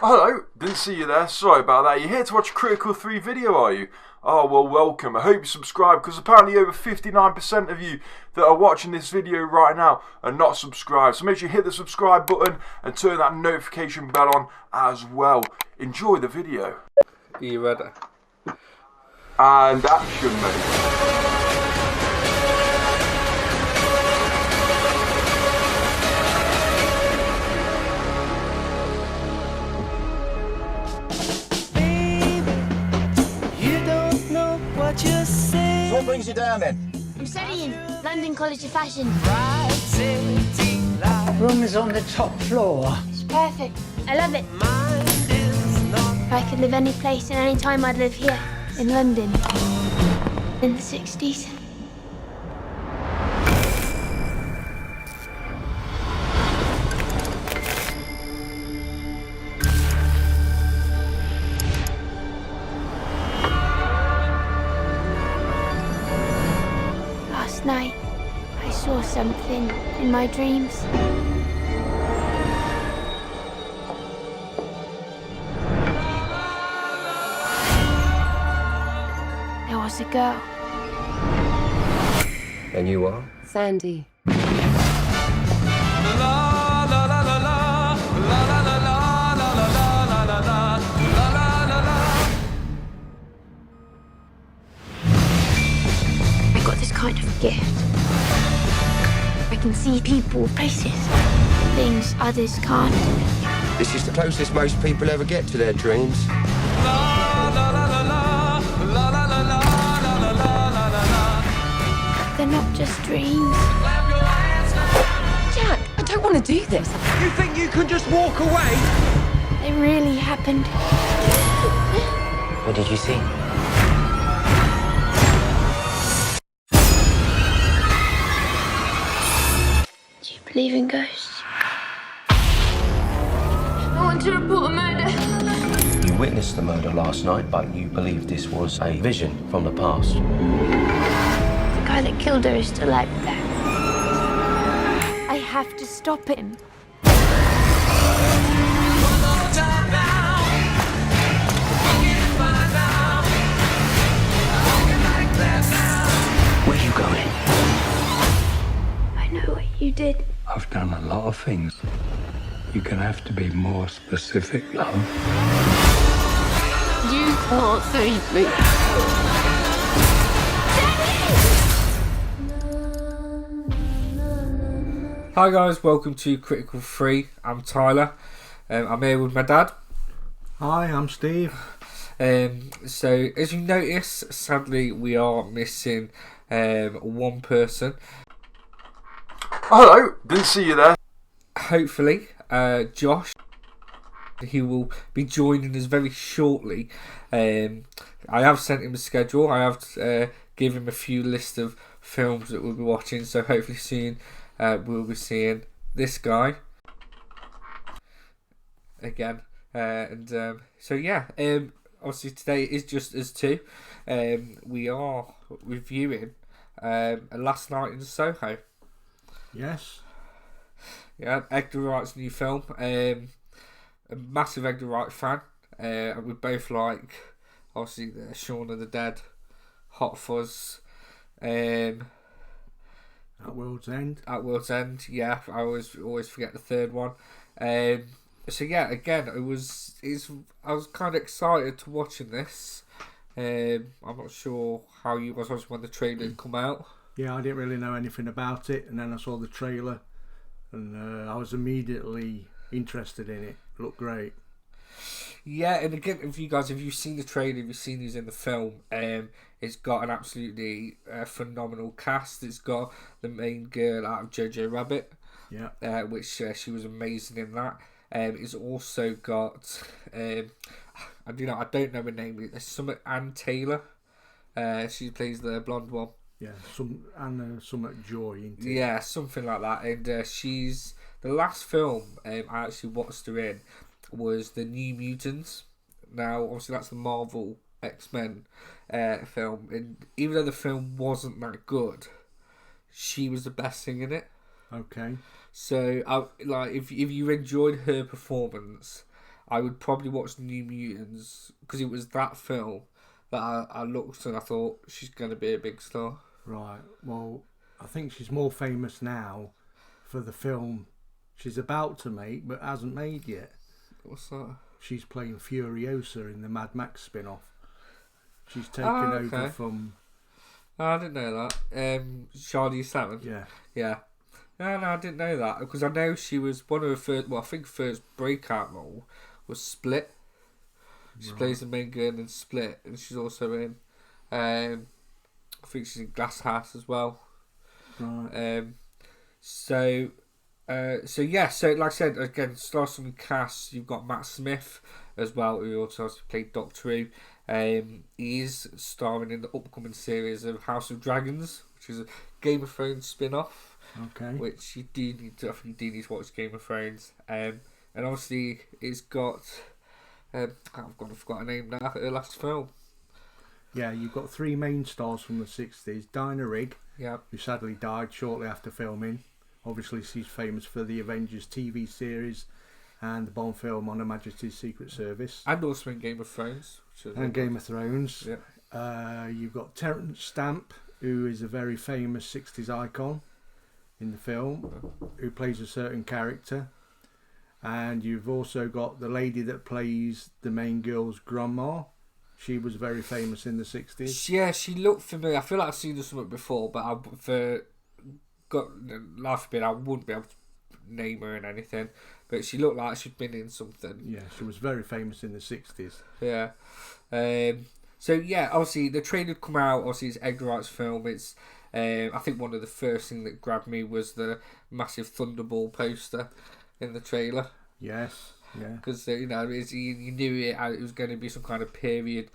Hello, didn't see you there, sorry about that. You're here to watch a Critical 3 video, are you? Oh, well, welcome. I hope you subscribe, because apparently over 59% of you that are watching this video right now are not subscribed. So make sure you hit the subscribe button and turn that notification bell on as well. Enjoy the video. Are you ready? And action, mate. What brings you down then? I'm studying London College of Fashion. Room is on the top floor. It's perfect. I love it. If I could live any place and any time, I'd live here in London in the 60s. Last night, I saw something in my dreams. There was a girl. And you are? Sandy. I got this kind of gift. I can see people, places, things others can't. This is the closest most people ever get to their dreams. They're not just dreams. Jack, I don't want to do this. You think you can just walk away? They really happened. What did you see? Do you believe in ghosts? I want to report a murder. You witnessed the murder last night, but you believe this was a vision from the past. The guy that killed her is still out there. I have to stop him. Where are you going? I know what you did. I've done a lot of things. You're gonna have to be more specific, love. You can't save me. Hi guys, welcome to Critical 3. I'm Tyler. I'm here with my dad. Hi, I'm Steve. So as you notice, sadly we are missing one person. Hello, didn't see you there. Hopefully, Josh. He will be joining us very shortly. I have sent him a schedule. I have given him a few lists of films that we'll be watching. So hopefully soon we'll be seeing this guy again. So yeah, obviously today is just us two. We are reviewing Last Night in Soho. Yes. Yeah, Edgar Wright's new film. A massive Edgar Wright fan. And we both like, obviously, Shaun of the Dead, Hot Fuzz, At World's End. At World's End. Yeah, I always forget the third one. So yeah, again, I was kind of excited to watching this. I'm not sure how you was when the trailer had come out. Yeah, I didn't really know anything about it, and then I saw the trailer, and I was immediately interested in it. It looked great. Yeah, and again, if you've seen the trailer, if you've seen these in the film, it's got an absolutely phenomenal cast. It's got the main girl out of Jojo Rabbit, Yeah. which she was amazing in that. It's also got, I don't know her name. It's something Ann Taylor. She plays the blonde one. Yeah, somewhat Joy into it. Yeah, something like that. And she's the last film I actually watched her in was the New Mutants. Now, obviously, that's the Marvel X-Men film, and even though the film wasn't that good, she was the best thing in it. Okay. So, if you enjoyed her performance, I would probably watch New Mutants because it was that film that I looked and I thought she's going to be a big star. Right. Well, I think she's more famous now for the film she's about to make but hasn't made yet. What's that? She's playing Furiosa in the Mad Max spin-off. She's taken okay. over from... I didn't know that. Charlize Theron. Yeah. Yeah. No, I didn't know that because I know she was one of her first. Well, I think first breakout role was Split. She plays the main girl in Split, and she's also in. I think she's in Glass House as well. Right. So yeah. So like I said again, stars from the cast. You've got Matt Smith as well, who also has played Doctor Who. He is starring in the upcoming series of House of Dragons, which is a Game of Thrones spin-off. Okay. Which you do need to. I think you do need to watch Game of Thrones. And obviously it's got. I've forgot her name now. Her last film. Yeah, you've got three main stars from the 60s. Dinah Rigg, Yeah. who sadly died shortly after filming. Obviously, she's famous for the Avengers TV series and the Bond film on Her Majesty's Secret Service. And also in Game of Thrones. And Game of Thrones. Yeah. You've got Terence Stamp, who is a very famous 60s icon in the film, who plays a certain character. And you've also got the lady that plays the main girl's grandma. She was very famous in the 60s. Yeah, she looked familiar. I feel like I've seen her something before, but I wouldn't be able to name her in anything. But she looked like she'd been in something. Yeah, she was very famous in the 60s. Yeah. So yeah, obviously the trailer had come out. Obviously it's Edgar Wright's film. It's I think one of the first things that grabbed me was the massive Thunderball poster in the trailer. Yes. Yeah. Because you knew it was going to be some kind of period,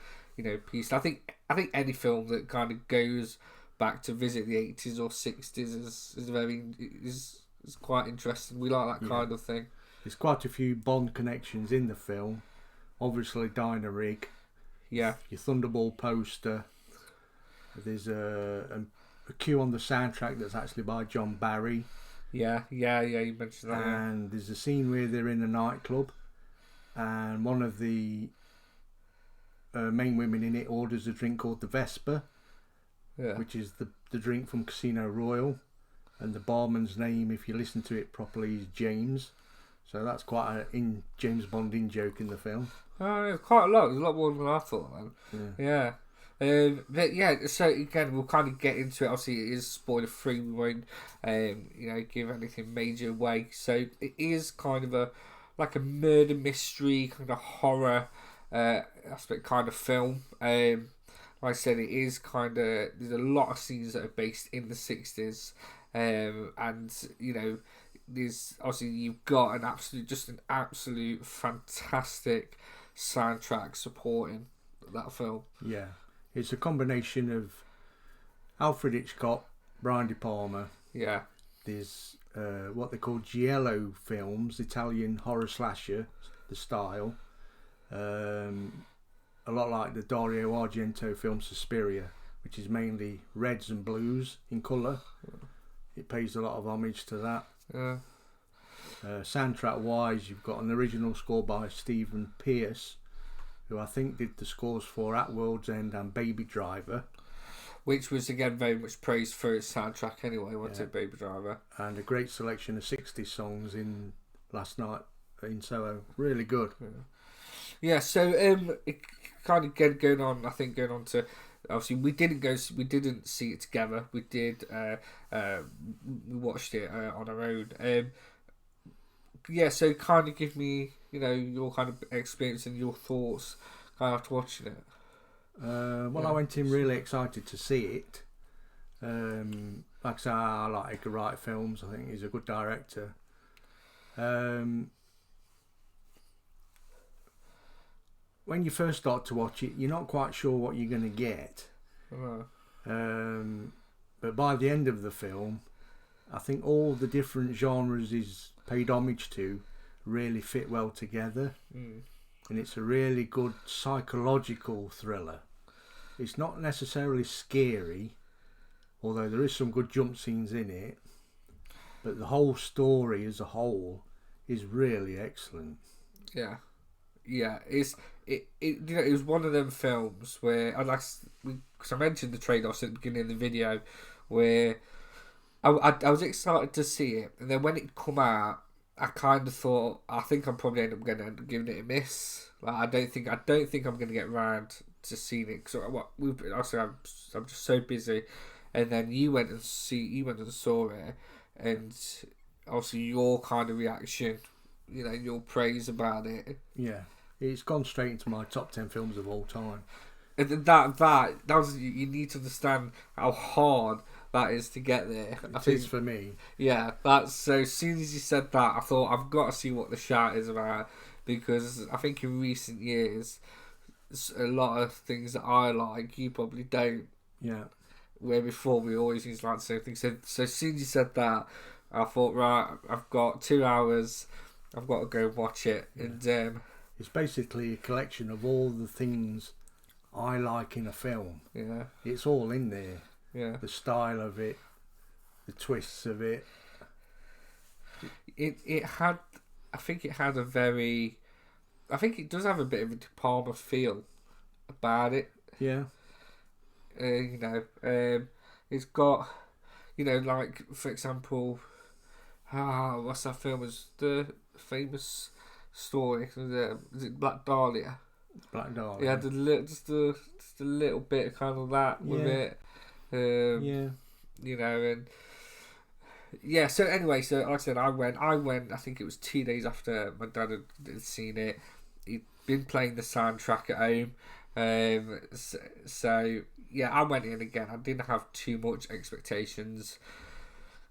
piece. I think any film that kind of goes back to visit the 80s or 60s is quite interesting. We like that kind of thing. There's quite a few Bond connections in the film. Obviously, Dinah Rigg. Yeah. Your Thunderball poster. There's a cue on the soundtrack that's actually by John Barry. Yeah, you mentioned that. And there's a scene where they're in a nightclub, and one of the main women in it orders a drink called the Vesper, which is the drink from Casino Royale, and the barman's name, if you listen to it properly, is James. So that's quite a James Bond in-joke in the film. Oh, yeah, quite a lot. There's a lot more than I thought, then. Yeah. But yeah, so again, we'll kind of get into it. Obviously, it is spoiler free. We won't, give anything major away. So it is kind of a murder mystery, kind of horror aspect kind of film. Like I said, it is kind of, there's a lot of scenes that are based in the 60s, and there's obviously you've got an absolute fantastic soundtrack supporting that film. Yeah. It's a combination of Alfred Hitchcock, Brian De Palma. Yeah. There's what they call giallo films, Italian horror slasher, the style. A lot like the Dario Argento film Suspiria, which is mainly reds and blues in colour. It pays a lot of homage to that. Yeah. Soundtrack wise, you've got an original score by Stephen Pierce, who I think did the scores for At World's End and Baby Driver. Which was, again, very much praised for its soundtrack anyway, wasn't it, Baby Driver? And a great selection of 60s songs in Last Night in Soho. Really good. Yeah, so it kind of going on to... Obviously, we didn't see it together. We did... we watched it on our own. So kind of give me, your kind of experience and your thoughts kind of after watching it. I went in really excited to see it. Like I say, I like Edgar Wright films. I think he's a good director. When you first start to watch it, you're not quite sure what you're going to get. But by the end of the film, I think all the different genres he's paid homage to really fit well together. And it's a really good psychological thriller. It's not necessarily scary, although there is some good jump scenes in it, but the whole story as a whole is really excellent. Yeah. Yeah, it was one of them films where because I mentioned the trade-offs at the beginning of the video, where I was excited to see it, and then when it come out, I kind of thought I think I'm probably end up giving it a miss. Like I don't think I'm gonna get round to seeing it because I'm just so busy, and then you went and saw it, and obviously your kind of reaction, your praise about it. Yeah, it's gone straight into my top 10 films of all time. And that was, you need to understand how hard that is to get there. It is for me. Yeah, that's so. As soon as you said that, I thought I've got to see what the shout is about, because I think in recent years, a lot of things that I like, you probably don't. Yeah. Where before we always used to like the same thing. So as soon as you said that, I thought, right, I've got 2 hours. I've got to go watch it. Yeah. And it's basically a collection of all the things I like in a film. Yeah. It's all in there. Yeah. The style of it, the twists of it. It had, I think it had I think it does have a bit of a De Palma feel about it. Yeah. It's got, like, for example, what's that film? Was the famous story? Is it Black Dahlia? Black Dahlia. Yeah, just a little bit of kind of that with it. And yeah. So anyway, so like I said, I went. I think it was 2 days after my dad had seen it. He'd been playing the soundtrack at home. So yeah, I went in again. I didn't have too much expectations.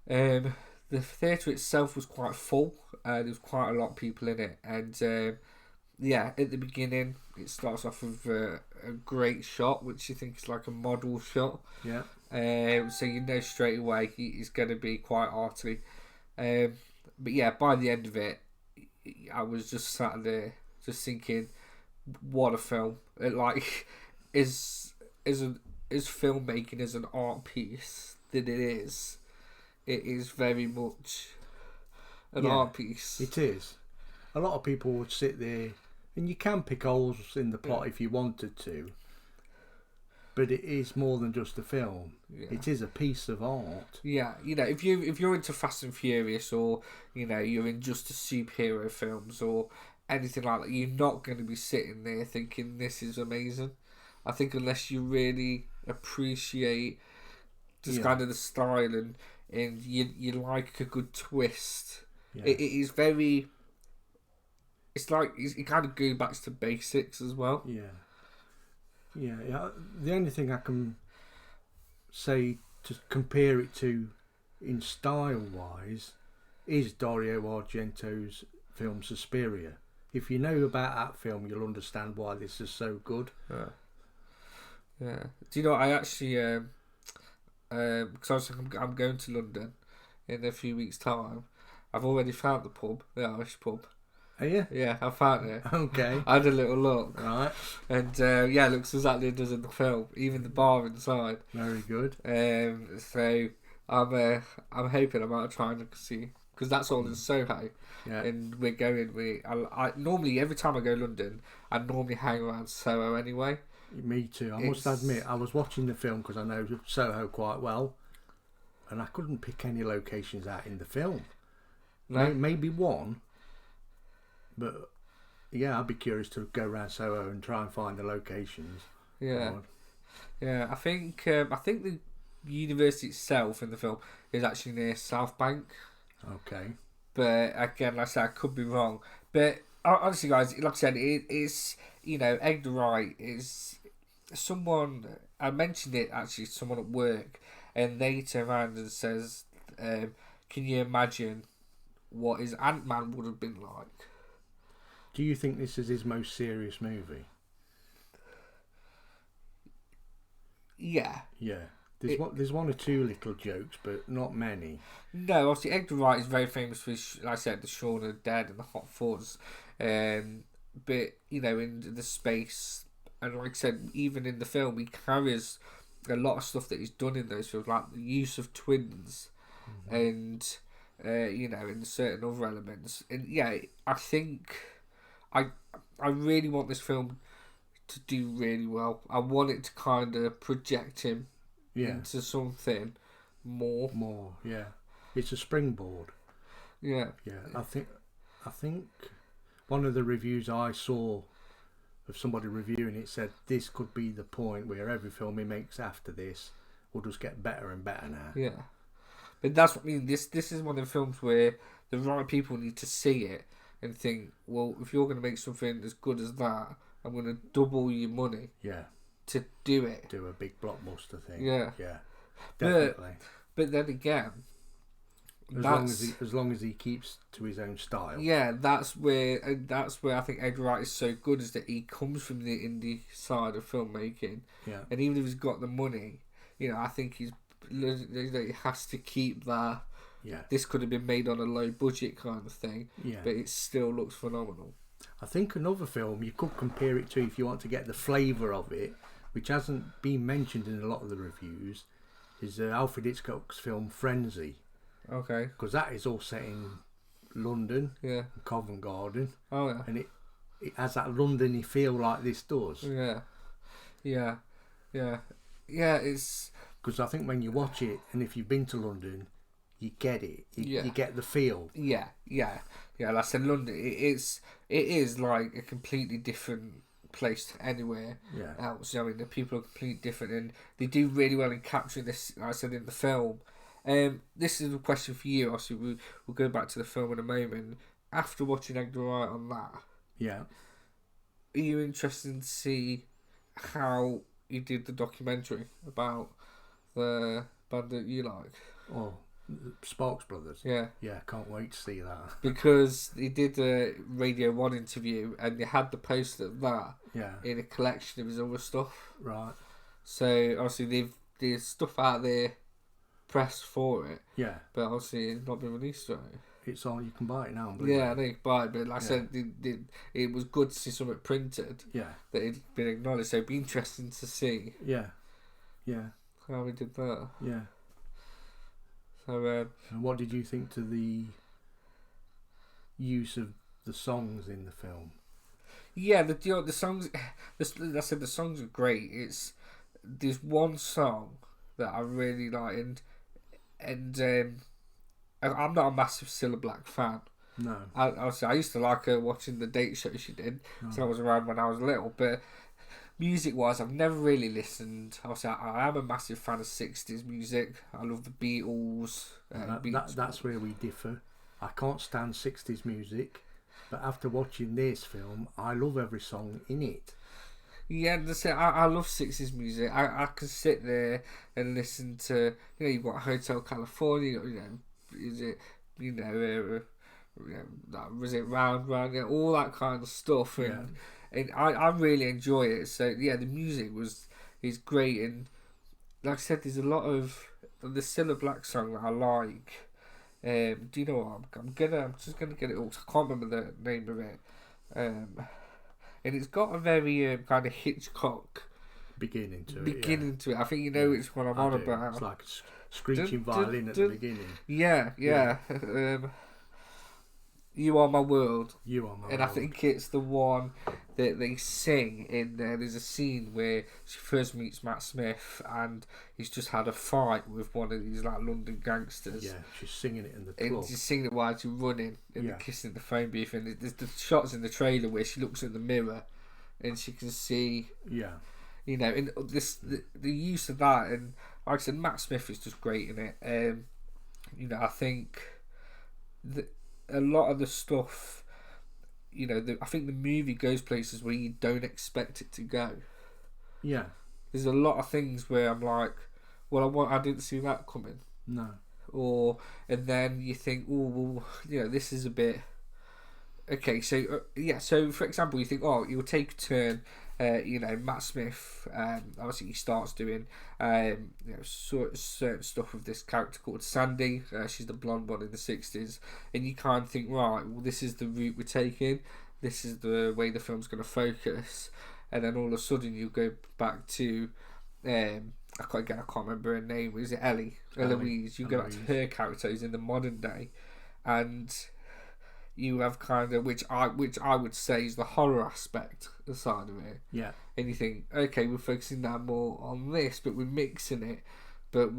The theatre itself was quite full. There was quite a lot of people in it, and yeah, at the beginning it starts off with a great shot, which you think is like a model shot. Yeah. So you know straight away he's going to be quite arty. But yeah, by the end of it, I was just sat there, just thinking, what a film! It, like, is filmmaking as an art piece that it is very much an art piece. It is. A lot of people would sit there, and you can pick holes in the plot if you wanted to, but it is more than just a film. Yeah. It is a piece of art. Yeah, if you're into Fast and Furious, or you're in just the superhero films or anything like that, you're not going to be sitting there thinking this is amazing. I think unless you really appreciate just kind of the style and you like a good twist. Yeah. It is very. It's like it kind of goes back to basics as well. Yeah. The only thing I can say to compare it to, in style wise, is Dario Argento's film Suspiria. If you know about that film, you'll understand why this is so good. Yeah. Do you know? I actually, because I'm going to London in a few weeks' time. I've already found the pub, the Irish pub. Are you? Yeah, I found it. Okay. I had a little look. Right. And yeah, it looks exactly as it does in the film. Even the bar inside. Very good. So I'm hoping I might try and see, because that's all in Soho. Yeah. And we're going. I normally, every time I go to London, I normally hang around Soho anyway. Me too. I must admit, I was watching the film because I know Soho quite well, and I couldn't pick any locations out in the film. No, maybe one. But yeah, I'd be curious to go around Soho and try and find the locations. Yeah, yeah. I think the university itself in the film is actually near South Bank. Okay. But again, like I said, I could be wrong. But honestly, guys, like I said, it's Edgar Wright is someone. I mentioned it actually to someone at work, and they turn around and says, "Can you imagine what his Ant-Man would have been like?" Do you think this is his most serious movie? Yeah. Yeah. There's one or two little jokes, but not many. No, obviously Edgar Wright is very famous for, like I said, the Shaun of the Dead and the Hot Fuzz. But, in the space, and like I said, even in the film, he carries a lot of stuff that he's done in those films, like the use of twins, and, and certain other elements. And yeah, I think... I I really want this film to do really well. I want it to kind of project him into something more. More, yeah. It's a springboard. Yeah. Yeah, I think one of the reviews I saw of somebody reviewing it said this could be the point where every film he makes after this will just get better and better now. Yeah. But that's what I mean. This is one of the films where the right people need to see it and think, well, if you're going to make something as good as that, I'm going to double your money. Yeah. To do it. Do a big blockbuster thing. Yeah. Yeah. Definitely. But then again, as long as he keeps to his own style. Yeah, that's where I think Edgar Wright is so good, is that he comes from the indie side of filmmaking. Yeah. And even if he's got the money, I think he has to keep that. Yeah. This could have been made on a low budget kind of thing. Yeah. But it still looks phenomenal. I think another film you could compare it to if you want to get the flavour of it, which hasn't been mentioned in a lot of the reviews, is Alfred Hitchcock's film Frenzy. Okay. Because that is all set in London, Covent Garden. Oh yeah. And it has that London-y feel like this does. Yeah. Yeah. Yeah. Yeah, it's... Because I think when you watch it, and if you've been to London, you get it. You get the feel. Yeah. Like I said, London, it is like a completely different place to anywhere else. I mean, the people are completely different, and they do really well in capturing this, like I said, in the film. This is a question for you. Obviously, we'll go back to the film in a moment. After watching Edgar Wright on that, are you interested to see how he did the documentary about the band that you like? Oh, Sparks Brothers. Yeah, can't wait to see that. Because he did a Radio 1 interview, and they had the poster of that in a collection of his other stuff. Right. So obviously there's stuff out there pressed for it. Yeah. But obviously it's not been released right. It's on. You can buy it now. I know you can buy it, but like I said, it was good to see something printed. Yeah. That it'd been acknowledged. So it'd be interesting to see. Yeah. How we did that. Yeah. So. And what did you think to the use of the songs in the film? Yeah, the songs. I said the songs are great. There's one song that I really like, and I'm not a massive Cilla Black fan. No. I used to like her watching the date show she did, so I was around when I was little. But music-wise, I've never really listened. I am a massive fan of 60s music. I love the Beatles. That's where we differ. I can't stand 60s music, but after watching this film, I love every song in it. Yeah, I love 60s music. I can sit there and listen to, you've got Hotel California, is it, was it Round, all that kind of stuff. And I really enjoy it. So, the music is great. And like I said, there's a lot of the Cilla Black song that I like. Do you know what? I'm just gonna get it all. I can't remember the name of it. And it's got a very kind of Hitchcock beginning to it. I think it's what I'm on about. It's like a screeching violin at the beginning. Yeah. You Are My World. You Are My World. And I think it's the one that they sing in there. There's a scene where she first meets Matt Smith and he's just had a fight with one of these like London gangsters. Yeah, she's singing it in the club. And she's singing it while she's running and kissing the phone booth. And there's the shots in the trailer where she looks in the mirror and she can see. Yeah. And the use of that, and like I said, Matt Smith is just great in it. I think that a lot of the stuff, I think the movie goes places where you don't expect it to go. Yeah. There's a lot of things where I'm like, well, I didn't see that coming. No. And then you think, this is a bit... Okay, so, so for example, you think, you'll take a turn, Matt Smith, obviously he starts doing, certain stuff with this character called Sandy. She's the blonde one in the 60s. And you kind of think, right, well, this is the route we're taking. This is the way the film's going to focus. And then all of a sudden you go back to, I can't remember her name. Is it Ellie? Eloise. You go back to her character who's in the modern day. And you have kind of which I would say is the horror aspect side of it. Yeah. And you think, okay, we're focusing now more on this, but we're mixing it. But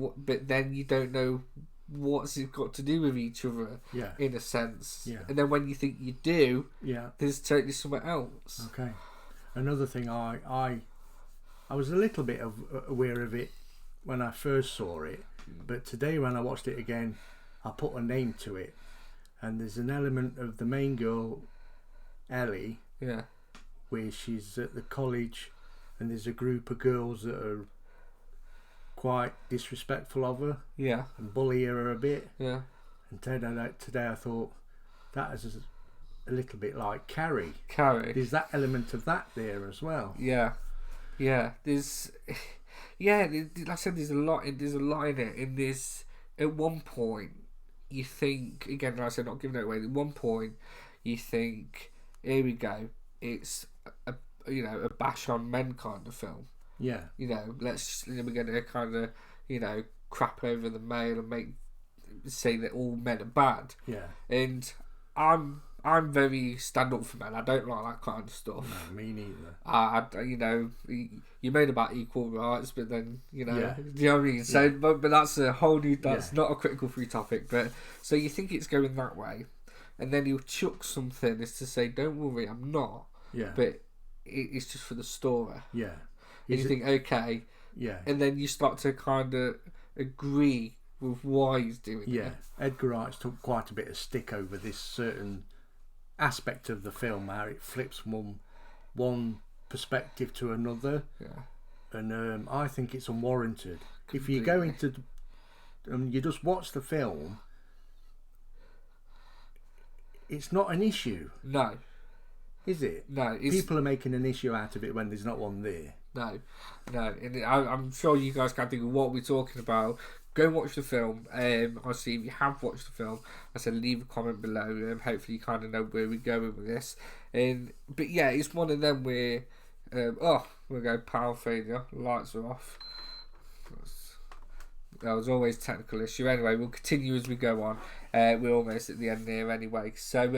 then you don't know what's it got to do with each other. Yeah. In a sense. Yeah. And then when you think you do, yeah, there's totally something else. Okay. Another thing, I was a little bit aware of it when I first saw it, but today when I watched it again, I put a name to it, and there's an element of the main girl, Ellie, Yeah. where she's at the college, and there's a group of girls that are quite disrespectful of her Yeah. and bully her a bit. Yeah. And today I thought that is a little bit like Carrie. Carrie. There's that element of that there as well. Yeah. Yeah. There's like I said, there's a lot in it. In this, at one point you think, again, like I said, not giving it away, at one point you think, here we go, it's a bash on men kind of film. Yeah. We're going to kind of, crap over the male and say that all men are bad. Yeah. And I'm very stand up for men. I don't like that kind of stuff. No, me neither. You made about equal rights, but then Yeah. do you know what I mean? So, but that's a whole new. That's Yeah. not a critical free topic. But so you think it's going that way, and then he'll chuck something as to say, "Don't worry, I'm not." Yeah. But it's just for the story. Yeah. And you think, okay, Yeah. and then you start to kind of agree with why he's doing Yeah. it. Edgar Wright's took quite a bit of stick over this certain aspect of the film, how it flips from one perspective to another. Yeah. And I think it's unwarranted. If you go into and you just watch the film, it's not an issue, No. is it? No. People are making an issue out of it when there's not one there. No. And I'm sure you guys can think of what we're talking about. Go and watch the film. Obviously, if you have watched the film, I said leave a comment below. Hopefully, you kind of know where we're going with this. But yeah, it's one of them where, we'll go power failure. Lights are off. That was always a technical issue. Anyway, we'll continue as we go on. We're almost at the end there anyway. So,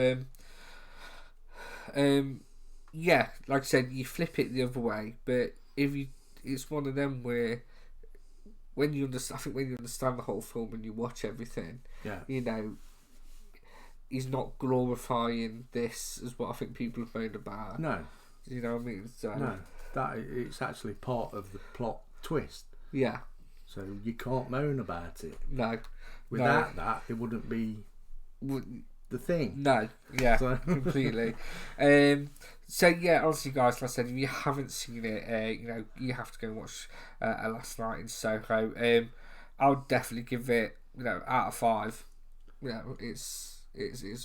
yeah, like I said, you flip it the other way, but it's one of them where when you understand the whole film and you watch everything, Yeah. He's not glorifying this as what I think people have moaned about. No. You know what I mean? So, No. That it's actually part of the plot twist. Yeah. So you can't moan about it. No. Without that, it wouldn't be the thing. No. Yeah. So- Completely. So yeah, honestly, guys, like I said, if you haven't seen it, you have to go and watch Last Night in Soho. I'll definitely give it, out of 5. It's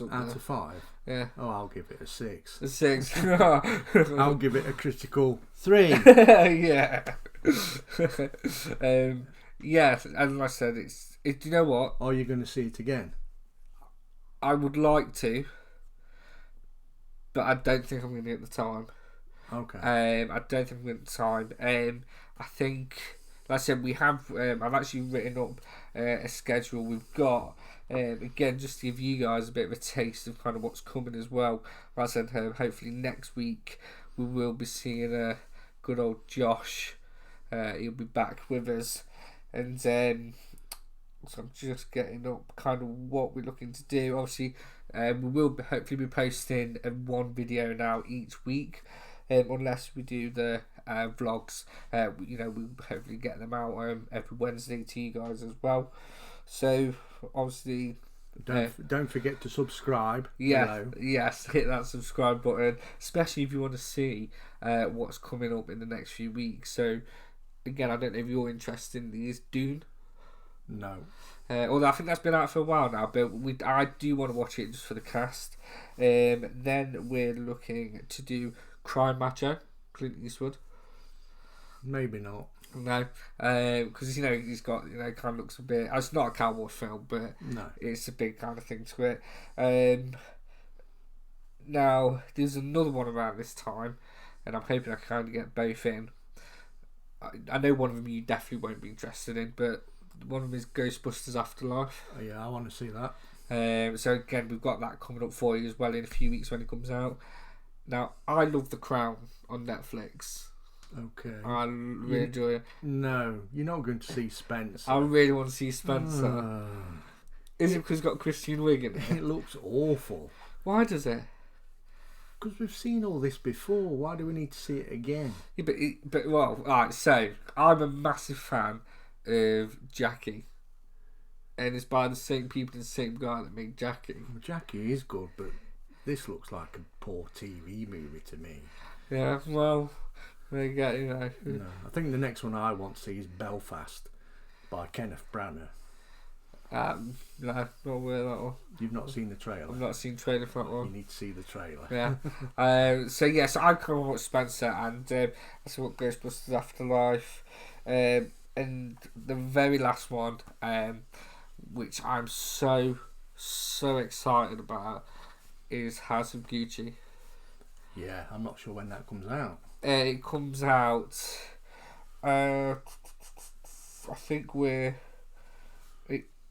up Out there. of 5? Yeah. Oh, I'll give it a 6. A 6. I'll give it a critical 3. Yeah. Yeah, and like I said, do you know what? Are you going to see it again? I would like to, but I don't think I'm going to get the time. Okay. I don't think I'm going to get the time. I think, like I said, we have. I've actually written up a schedule. We've got again just to give you guys a bit of a taste of kind of what's coming as well. Like I said, hopefully next week we will be seeing good old Josh. He'll be back with us, and so I'm just getting up kind of what we're looking to do. Obviously, we will hopefully be posting one video now each week, unless we do the vlogs. We'll hopefully get them out every Wednesday to you guys as well. So obviously, Don't forget to subscribe. Yes, hit that subscribe button, especially if you want to see what's coming up in the next few weeks. So again, I don't know if you're interested in these Dune. No. Although I think that's been out for a while now, but I do want to watch it just for the cast. Then we're looking to do Crime Macho, Clint Eastwood. Maybe not. No, because he's got kind of looks a bit. It's not a cowboy film, but No. it's a big kind of thing to it. Now there's another one around this time, and I'm hoping I can kind of get both in. I know one of them you definitely won't be interested in, but one of them is Ghostbusters Afterlife. Oh, yeah, I want to see that. So again, we've got that coming up for you as well in a few weeks when it comes out. Now, I love The Crown on Netflix. Okay. I really enjoy it. No, you're not going to see Spencer. I really want to see Spencer. Is it because it's got Christian Wiig in it? It looks awful. Why does it? Because we've seen all this before. Why do we need to see it again? Yeah, but well, alright, so I'm a massive fan of Jackie. And it's by the same people and the same guy that made Jackie. Well, Jackie is good, but this looks like a poor TV movie to me. Yeah, well, there you go, you know. No, I think the next one I want to see is Belfast by Kenneth Branagh. No, not worth that one. You've not seen the trailer? I've not seen trailer for that one. You need to see the trailer. Yeah. So yes, I come up with Spencer, and that's what Ghostbusters Afterlife, and the very last one, which I'm so excited about, is House of Gucci. Yeah, I'm not sure when that comes out. It comes out. I think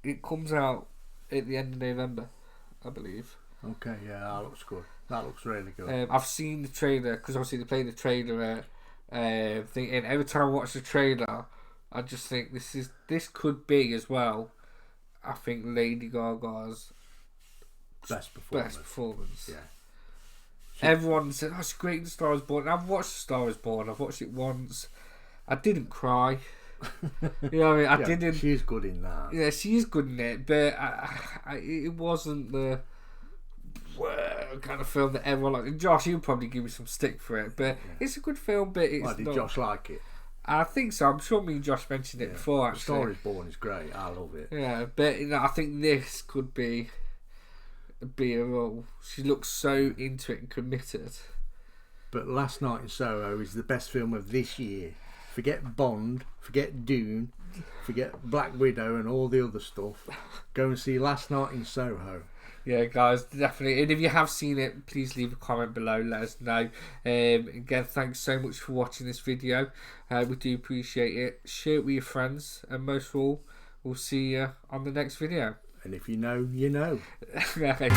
it comes out at the end of November, I believe. Okay, yeah, that looks good. That looks really good. I've seen the trailer because obviously they play the trailer thing, and every time I watch the trailer, I just think this could be as well. I think Lady Gaga's Best performance. Yeah. Everyone said, "Oh, it's great." The Star Is Born. I've watched The Star Is Born. I've watched it once. I didn't cry. You know what I mean? I didn't. She's good in that. Yeah, she's good in it, but it wasn't the kind of film that everyone liked. Josh, you'll probably give me some stick for it, but it's a good film. But it's Did not. Josh like it? I think so. I'm sure me and Josh mentioned it before. Actually, The Star Is Born is great. I love it. Yeah, but I think this could be a role. She looks so into it and committed. But Last Night in Soho is the best film of this year. Forget Bond, forget Dune, forget Black Widow and all the other stuff. Go and see Last Night in Soho. Yeah, guys, definitely. And if you have seen it, please leave a comment below. Let us know. Again, thanks so much for watching this video. We do appreciate it. Share it with your friends. And most of all, we'll see you on the next video. And if you know, you know. Okay.